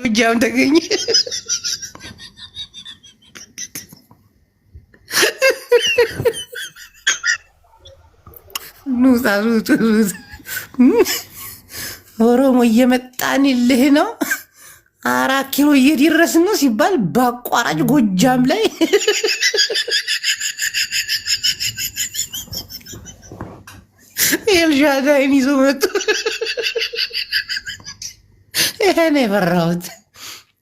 ጎጃም ተገኘ። ኑሳ ኦሮሞ እየመጣንልህ ነው 4 ኪሎ እየደረስን ነው ሲባል በአቋራጭ ጎጃም ላይ ኤልሻዳይን ይዞ መጡ። ይሄ ነው የፈራሁት።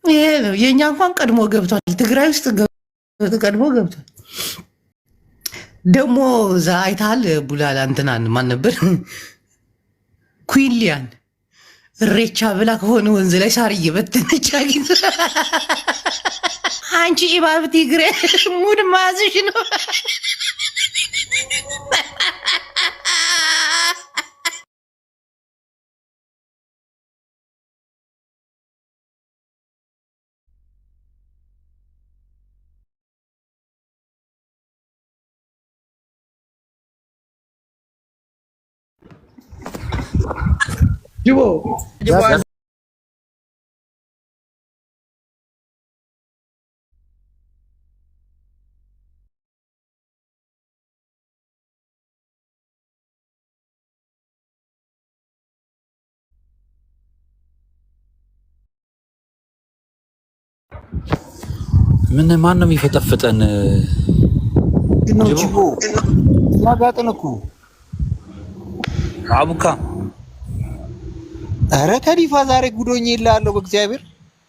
ይሄ ነው የእኛ እንኳን ቀድሞ ገብቷል። ትግራይ ውስጥ ቀድሞ ገብቷል። ደግሞ እዛ አይተሃል? ቡላላ እንትናን ማን ነበር? ኩዊሊያን እሬቻ ብላ ከሆነ ወንዝ ላይ ሳር እየበተነች አግኝቶ አንቺ ኢባብ ትግሬ ሙድ ማዝሽ ነው። ጅቦ ምን ማን ነው የሚፈጠፍጠን? ጅቦ ማጋጠን እኮ አቡካ ኧረ ከዲፋ ዛሬ ጉዶኝ ይላለሁ በእግዚአብሔር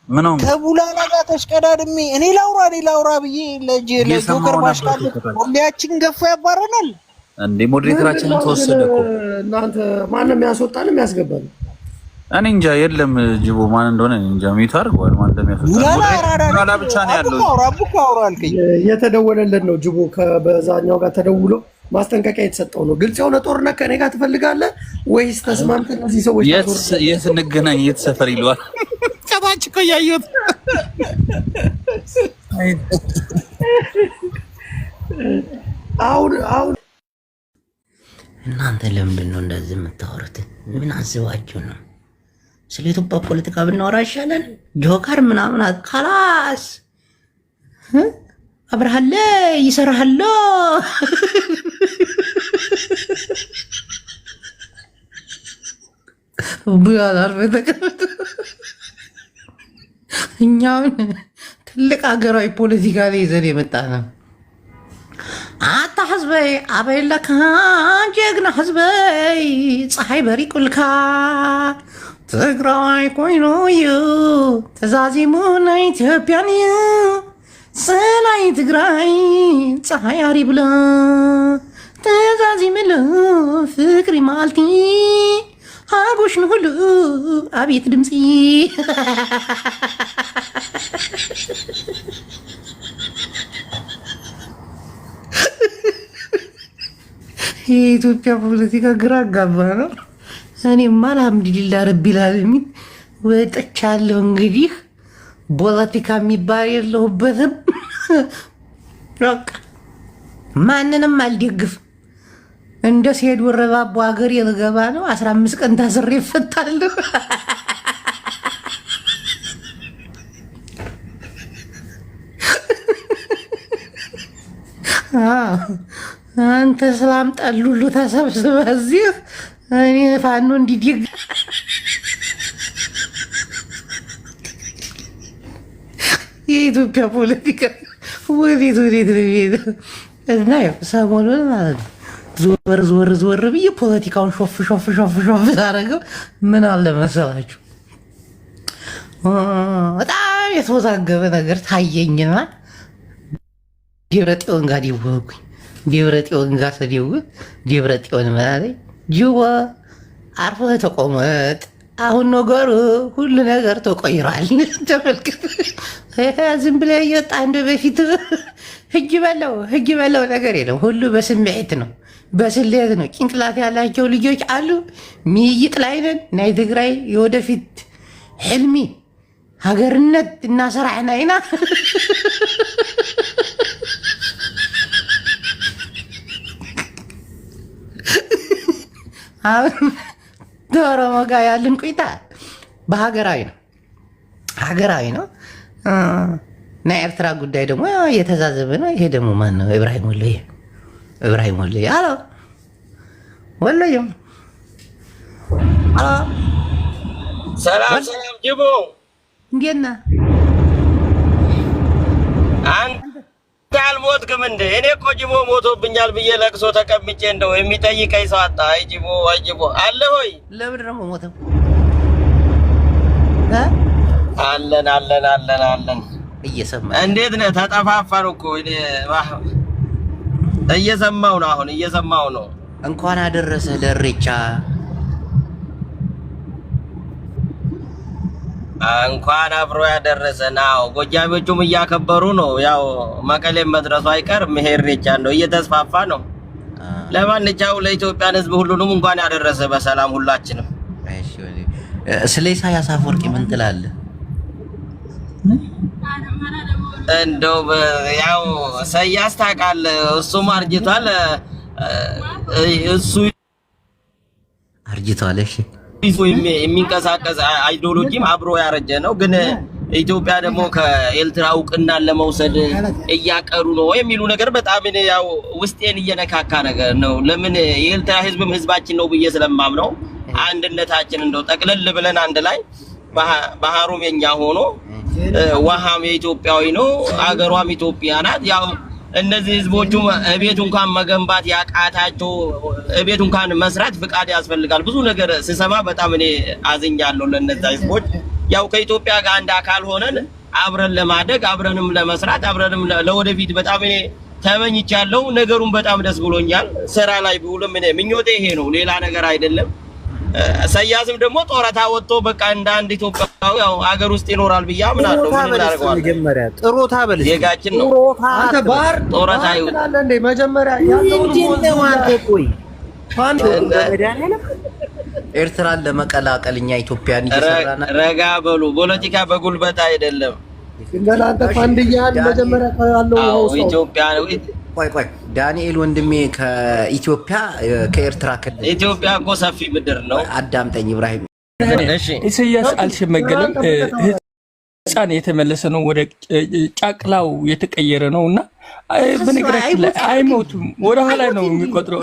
ምን ነው ከቡላላ ጋር ተሽቀዳድሜ እኔ ላውራ ብዬ ለጆከር ማሽቃል ሁሌያችን ገፋ ያባረናል እንዴ? ሞዴሬተራችንን ተወሰደ እኮ። እናንተ ማንም ያስወጣን የሚያስገባል እኔ እንጃ። የለም ጅቦ ማን እንደሆነ እንጃ። ሚቱ አድርገዋል። ማን እንደሚያስወጣ ቡላላ ብቻ ነው ያለው። አቡካ አውራልከኝ የተደወለለት ነው ጅቦ በዛኛው ጋር ተደውሎ ማስጠንቀቂያ የተሰጠው ነው። ግልጽ የሆነ ጦርነት ከኔ ጋር ትፈልጋለህ ወይስ ተስማምተን እነዚህ ሰዎች የት እንገናኝ? የት ሰፈር ይለዋል። ከታች እኮ እያየሁት አሁን እናንተ ለምንድን ነው እንደዚህ የምታወሩት? ምን አስባችሁ ነው? ስለ ኢትዮጵያ ፖለቲካ ብናወራ ይሻላል። ጆከር ምናምን ካላስ አብርሃለ ይሰራሃለ ቡያላር በተቀመጠ እኛውን ትልቅ ሀገራዊ ፖለቲካ ላይ ይዘን የመጣ ነው። አታ ህዝበይ አበይለካ ጀግና ህዝበይ ፀሐይ በሪቁልካ ትግራዋይ ኮይኑ እዩ ተዛዚሙ ናይ ኢትዮጵያን እዩ ሰላይ ትግራይ ፀሐይ አሪብላ ተዛዚምሉ ፍቅሪ ማልቲ ሃጉሽ ንሁሉ አቤት ድምፂ የኢትዮጵያ ፖለቲካ ግራ አጋባ ነው። እኔማ አልሐምዱሊላህ ረቢል ዓለሚን ወጥቻለሁ። እንግዲህ ፖለቲካ የሚባል የለሁበትም። በቃ ማንንም አልደግፍም። እንደ ሲሄድ ወረባቦ ሀገር የልገባ ነው። 15 ቀን ታስሬ እፈታለሁ። አንተ ሰላም ጠሉሉ ተሰብስበህ እዚህ እኔ ፋኖ እንዲደግ የኢትዮጵያ ፖለቲካ ወዴት ነው የሚሄደው? እና ያው ሰሞኑን ማለት ነው ዞር ብዬ ፖለቲካውን ሾፍ ሳደርገው ምን አለ መሰላችሁ በጣም የተወዛገበ ነገር ታየኝና ደብረጽዮን ጋር ደወልኩኝ። ደብረጽዮን ጋር ስደውል ደብረጽዮን ምን አለኝ? ጅቦ አርፈህ ተቆመጥ፣ አሁን ነገሩ ሁሉ ነገር ተቆይሯል። ተመልክት፣ ዝም ብለህ እየወጣ እንደ በፊት ህግ በለው ነገር የለም። ሁሉ በስሜት ነው፣ በስሌት ነው። ጭንቅላት ያላቸው ልጆች አሉ። ሚይጥ ላይ ነን። ናይ ትግራይ የወደፊት ሕልሚ ሃገርነት እናሰራሕና ኢና አሁን ኦሮሞ ጋር ያለን ቆይታ በሀገራዊ ነው። ሀገራዊ ነው እና ኤርትራ ጉዳይ ደግሞ የተዛዘበ ነው። ይሄ ደግሞ ማን ነው? ኢብራሂም ወሎዬ አሎ ወሎዬ አሎ ሰላም ጅቦ እንዴት ነህ? አንተ አልሞትክም እንዴ? እኔ እኮ ጅቦ ሞቶብኛል ብዬ ለቅሶ ተቀምጬ እንደው የሚጠይቀኝ ሰው አጣ። አይ ጅቦ አለ ሆይ? ለምንድን ነው ሞተው? አለን እየሰማህ እንዴት ነህ? ተጠፋፋን እኮ እኔ እየሰማሁ ነው። እንኳን አደረሰ ለኢሬቻ። እንኳን አብሮ ያደረሰን። አዎ ጎጃሜዎቹም እያከበሩ ነው። ያው መቀሌም መድረሱ አይቀርም። ይሄ ኢሬቻ ነው እየተስፋፋ ነው። ለማንኛውም ለኢትዮጵያን ሕዝብ ሁሉንም እንኳን ያደረሰ በሰላም ሁላችንም። ስለ ኢሳያስ አፈወርቂ ምን ትላለህ? እንደው ያው ኢሳያስ ታውቃለህ፣ እሱም አርጅቷል። እሱ አርጅቷል። እሺ የሚንቀሳቀስ አይዲዮሎጂም አብሮ ያረጀ ነው። ግን ኢትዮጵያ ደግሞ ከኤርትራ እውቅናን ለመውሰድ እያቀሩ ነው የሚሉ ነገር በጣም ያው ውስጤን እየነካካ ነገር ነው። ለምን የኤርትራ ህዝብም ህዝባችን ነው ብዬ ስለማምነው አንድነታችን እንደው ጠቅለል ብለን አንድ ላይ ባህሩም የኛ ሆኖ ውሃም የኢትዮጵያዊ ነው፣ አገሯም ኢትዮጵያ ናት። ያው እነዚህ ህዝቦቹ እቤት እንኳን መገንባት ያቃታቸው እቤት እንኳን መስራት ፍቃድ ያስፈልጋል። ብዙ ነገር ስሰማ በጣም እኔ አዝኛለሁ ለነዛ ህዝቦች። ያው ከኢትዮጵያ ጋር አንድ አካል ሆነን አብረን ለማደግ አብረንም ለመስራት አብረንም ለወደፊት በጣም እኔ ተመኝቻለሁ። ነገሩን በጣም ደስ ብሎኛል። ስራ ላይ ቢውልም እኔ ምኞቴ ይሄ ነው፣ ሌላ ነገር አይደለም። ኢሳያስም ደግሞ ጦረታ ወጥቶ በቃ እንደ አንድ ኢትዮጵያዊ ያው አገር ውስጥ ይኖራል ብዬ አምናለሁ። ምን እናደርገዋለን? መጀመሪያ ጥሮታ በል ዜጋችን ነው። አንተ ባህር ጦረታ ይሁን እንዴ መጀመሪያ ያለው አንተ ቆይ ኤርትራን ለመቀላቀል እኛ ኢትዮጵያን እየሰራና ረጋ በሉ። ፖለቲካ በጉልበት አይደለም። አንተ ፋንድያን መጀመሪያ ያለው ኢትዮጵያ ነው። ቆይ ዳንኤል ወንድሜ ከኢትዮጵያ ከኤርትራ ክልል ኢትዮጵያ እኮ ሰፊ ምድር ነው። አዳምጠኝ ኢብራሂም። እሺ ኢሳያስ አልሸመገለም። ህፃን የተመለሰ ነው፣ ወደ ጫቅላው የተቀየረ ነው እና በነገራችን ላይ አይሞቱም፣ ወደ ኋላ ነው የሚቆጥረው።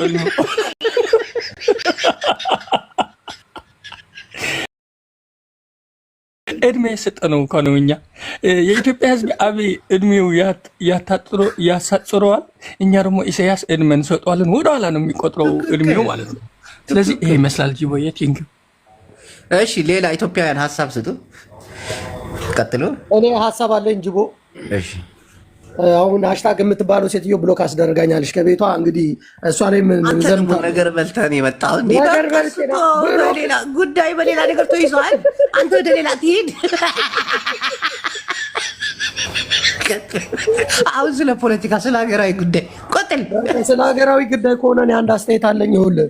እድሜ የሰጠነው እኮ ነው። እኛ የኢትዮጵያ ህዝብ አብይ እድሜው ያሳጥረዋል፣ እኛ ደግሞ ኢሳያስ እድሜ እንሰጠዋለን። ወደ ኋላ ነው የሚቆጥረው እድሜው ማለት ነው። ስለዚህ ይሄ ይመስላል ጅቦዬ። ቲንክ እሺ፣ ሌላ ኢትዮጵያውያን ሀሳብ ስጡ። ቀጥሎ እኔ ሀሳብ አለኝ ጅቦ። እሺ አሁን ሃሽታግ የምትባለው ሴትዮ ብሎክ አስደርጋኛለች ከቤቷ። እንግዲህ እሷ ላይ ምን ዘምታ ነገር በልተን የመጣው እንዴ? ሌላ ጉዳይ በሌላ ነገር ተይዟል። አንተ ወደ ሌላ ትሄድ። አሁን ስለ ፖለቲካ ስለ ሀገራዊ ጉዳይ ቆጥል። ስለ ሀገራዊ ጉዳይ ከሆነ እኔ አንድ አስተያየት አለኝ። ይኸውልህ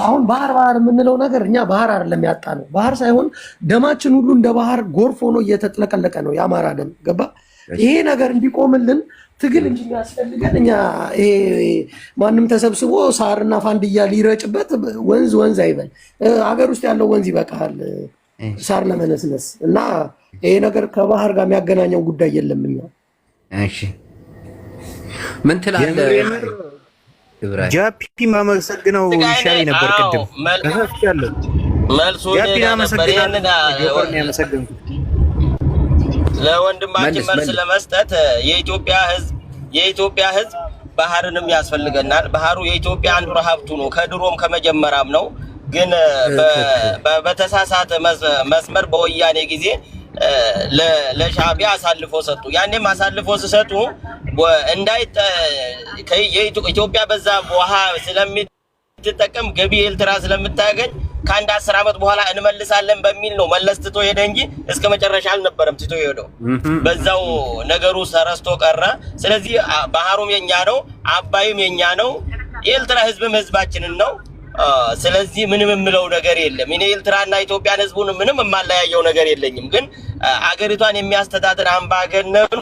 አሁን ባህር የምንለው ነገር እኛ ባህር አይደለም ያጣ ነው። ባህር ሳይሆን ደማችን ሁሉ እንደ ባህር ጎርፍ ሆኖ እየተጥለቀለቀ ነው። የአማራ ደም ገባ። ይሄ ነገር እንዲቆምልን ትግል እንጂ የሚያስፈልገን እኛ ይሄ ማንም ተሰብስቦ ሳርና ፋንድያ ሊረጭበት ወንዝ አይበል። ሀገር ውስጥ ያለው ወንዝ ይበቃል ሳር ለመነስነስ እና ይሄ ነገር ከባህር ጋር የሚያገናኘው ጉዳይ የለም። እኛ እሺ ምን ትላለህ? ጃፒ ማመሰግነው ይሻል ነበር። ቅድም ከሰፍቻለሁ መልሱን ለወንድማችን መልስ ለመስጠት የኢትዮጵያ ሕዝብ ባህርንም ያስፈልገናል። ባህሩ የኢትዮጵያ አንዱ ሀብቱ ነው፣ ከድሮም ከመጀመሪያም ነው። ግን በተሳሳተ መስመር በወያኔ ጊዜ ለሻዕቢያ አሳልፎ ሰጡ። ያኔም አሳልፎ ሲሰጡ ኢትዮጵያ በዛ ውሃ ስለምትጠቀም ገቢ ኤርትራ ስለምታገኝ ከአንድ 10 ዓመት በኋላ እንመልሳለን በሚል ነው መለስ ትቶ ሄደ እንጂ እስከ መጨረሻ አልነበረም ትቶ ሄደው። በዛው ነገሩ ተረስቶ ቀረ። ስለዚህ ባህሩም የኛ ነው፣ አባይም የኛ ነው፣ የኤርትራ ህዝብም ህዝባችንን ነው። ስለዚህ ምንም የምለው ነገር የለም። እኔ ኤርትራና ኢትዮጵያን ህዝቡን ምንም የማለያየው ነገር የለኝም። ግን አገሪቷን የሚያስተዳድር አምባገነኑ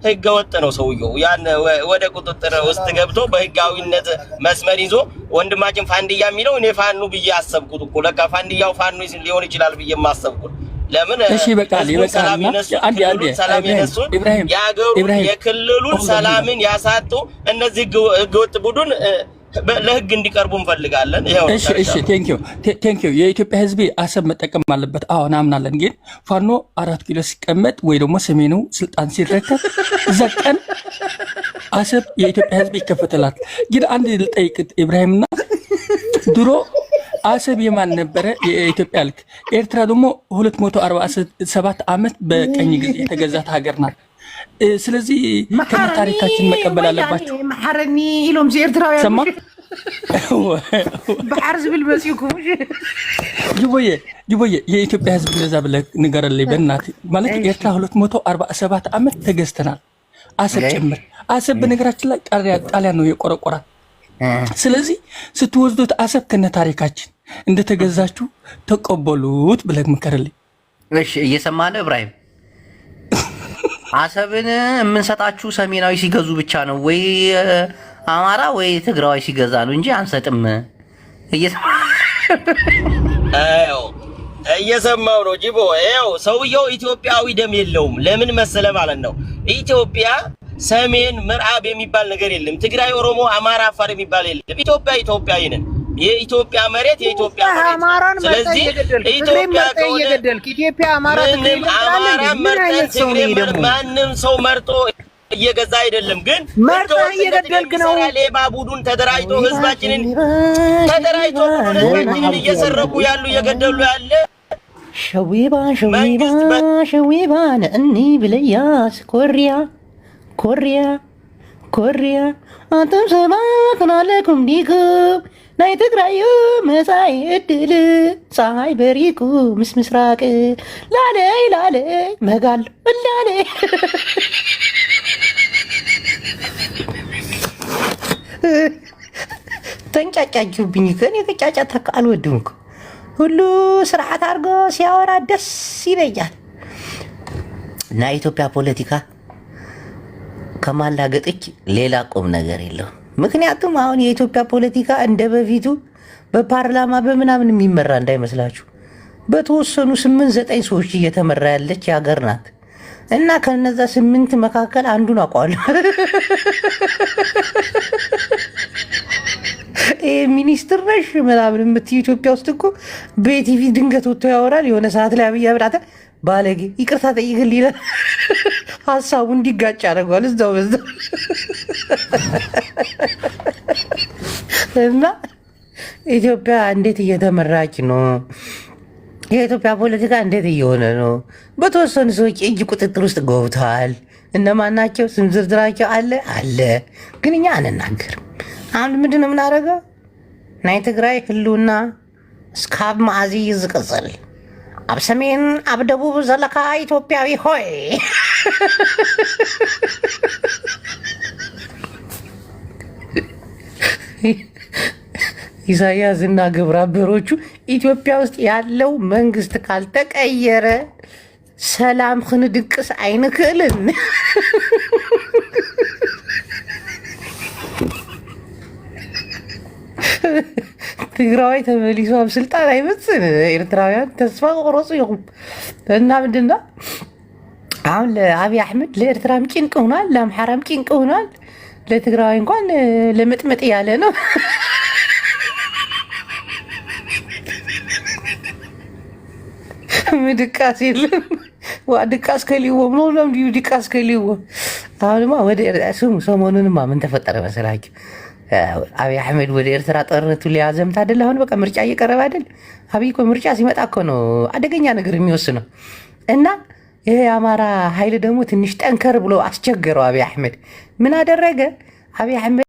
ህገ ወጥ ነው ሰውየው። ያን ወደ ቁጥጥር ውስጥ ገብቶ በህጋዊነት መስመር ይዞ ወንድማችን ፋንድያ የሚለው እኔ ፋኑ ብዬ አሰብኩት እኮ ለካ ፋንድያው ፋኑ ሊሆን ይችላል ብዬ ማሰብኩት። ለምን እሺ ይበቃል ሰላም ይነሱን የአገሩን የክልሉን ሰላምን ያሳጡ እነዚህ ህገወጥ ቡድን ለህግ እንዲቀርቡ እንፈልጋለን። እሺ ቴንክ ዩ የኢትዮጵያ ህዝብ አሰብ መጠቀም አለበት። አዎ እናምናለን። ግን ፋኖ 4 ኪሎ ሲቀመጥ ወይ ደግሞ ሰሜኑ ስልጣን ሲረከብ እዛ ቀን አሰብ የኢትዮጵያ ህዝብ ይከፈተላል። ግን አንድ ልጠይቅ ኢብራሂምና ድሮ አሰብ የማን ነበረ? የኢትዮጵያ ልክ ኤርትራ ደግሞ 247 ዓመት በቀኝ ጊዜ የተገዛት ሀገር ናት። ስለዚህ ታሪካችን መቀበል አለባቸው። ማሐረኒ ኢሎም ኤርትራውያን ሰማ በሐርዝ بالبسيكم ጅቦዬ የኢትዮጵያ ህዝብ እንደዛ ብለህ ንገረልኝ በእናትህ። ማለት ኤርትራ 247 ዓመት ተገዝተናል፣ አሰብ ጭምር። አሰብ በነገራችን ላይ ጣሊያን ነው የቆረቆራት። ስለዚህ ስትወስዱት አሰብ ከነ ታሪካችን እንደተገዛችሁ ተቀበሉት ብለህ ምከርልኝ። እሺ እየሰማህ ነው ኢብራሂም? አሰብን የምንሰጣችሁ ሰሜናዊ ሲገዙ ብቻ ነው ወይ አማራ ወይ ትግራዋይ ሲገዛ ነው እንጂ አንሰጥም። እየሰማው ነው ጅቦ። ይኸው ሰውየው ኢትዮጵያዊ ደም የለውም። ለምን መሰለ ማለት ነው ኢትዮጵያ ሰሜን ምዕራብ የሚባል ነገር የለም። ትግራይ፣ ኦሮሞ፣ አማራ፣ አፋር የሚባል የለም። ኢትዮጵያዊ ነን። የኢትዮጵያ መሬት የኢትዮጵያ መሬት። ስለዚህ ኢትዮጵያ ማንም ሰው መርጦ እየገዛ አይደለም። ግን መርጦ እየገደልክ ነው። ሌባ ቡድን ተደራጅቶ ህዝባችንን እየሰረቁ ያሉ እየገደሉ ያለ ሸዊባ ነእኒ ብለያስ ኮሪያ አንተም ሰማዕትን አለኩም ዲኩም ናይ ትግራዩ መሳይ እድል ፀሐይ በሪቁ ምስ ምስራቅ ላለይ መጋል ላለይ ተንጫጫችሁብኝ። ከኔ ከጫጫታ አልወድም እኮ ሁሉ ስርዓት አድርጎ ሲያወራ ደስ ይለኛል። እና ኢትዮጵያ ፖለቲካ ከማላገጥች ሌላ ቁም ነገር የለውም። ምክንያቱም አሁን የኢትዮጵያ ፖለቲካ እንደ በፊቱ በፓርላማ በምናምን የሚመራ እንዳይመስላችሁ በተወሰኑ 8-9 ሰዎች እየተመራ ያለች ሀገር ናት። እና ከነዛ 8 መካከል አንዱን አውቀዋለሁ። ሚኒስትር ነሽ ምናምን የምትይ ኢትዮጵያ ውስጥ እኮ በቲቪ ድንገት ወጥቶ ያወራል። የሆነ ሰዓት ላይ አብይ አብራተ ባለጌ ይቅርታ ጠይቅል ይላል። ሀሳቡ እንዲጋጭ ያደርገዋል እዛው በዛው። እና ኢትዮጵያ እንዴት እየተመራች ነው? የኢትዮጵያ ፖለቲካ እንዴት እየሆነ ነው? በተወሰኑ ሰዎች እጅ ቁጥጥር ውስጥ ገብተዋል። እነማን ናቸው? ስም ዝርዝራቸው አለ፣ ግን እኛ አንናገርም። አሁን ምንድን ነው የምናደርገው? ናይ ትግራይ ህልውና እስካብ መዓዚ ዝቅፅል ኣብ ሰሜን ኣብ ደቡብ ዘለካ ኢትዮጵያዊ ሆይ ኢሳያስ እና ግብረ አበሮቹ ኢትዮጵያ ውስጥ ያለው መንግስት ካልተቀየረ ሰላም ክንድቅስ አይንክእልን። ትግራዋይ ተመሊሶ ኣብ ስልጣን አይመፅን። ኤርትራውያን ተስፋ ቆረፁ ይኹም እና ምንድና አሁን ለአብይ አሕመድ ለኤርትራም ጭንቅ ሆኗል፣ ለአምሓራም ጭንቅ ሆኗል። ለትግራዋይ እንኳን ለመጥመጥ ያለ ነው። ምድቃስ የለም። ድቃስ ከሊዎም ነው ለምዲ ድቃስ ከሊዎም። አሁንማ ወደ ስሙ ሰሞኑንማ ምን ተፈጠረ መሰላችሁ? አብይ አሕመድ ወደ ኤርትራ ጦርነቱ ሊያዘምት አይደል? አሁን በቃ ምርጫ እየቀረበ አይደል? አብይ እኮ ምርጫ ሲመጣ እኮ ነው አደገኛ ነገር የሚወስነው። እና ይሄ የአማራ ኃይል ደግሞ ትንሽ ጠንከር ብሎ አስቸገረው። አብይ አሕመድ ምን አደረገ? አብይ አሕመድ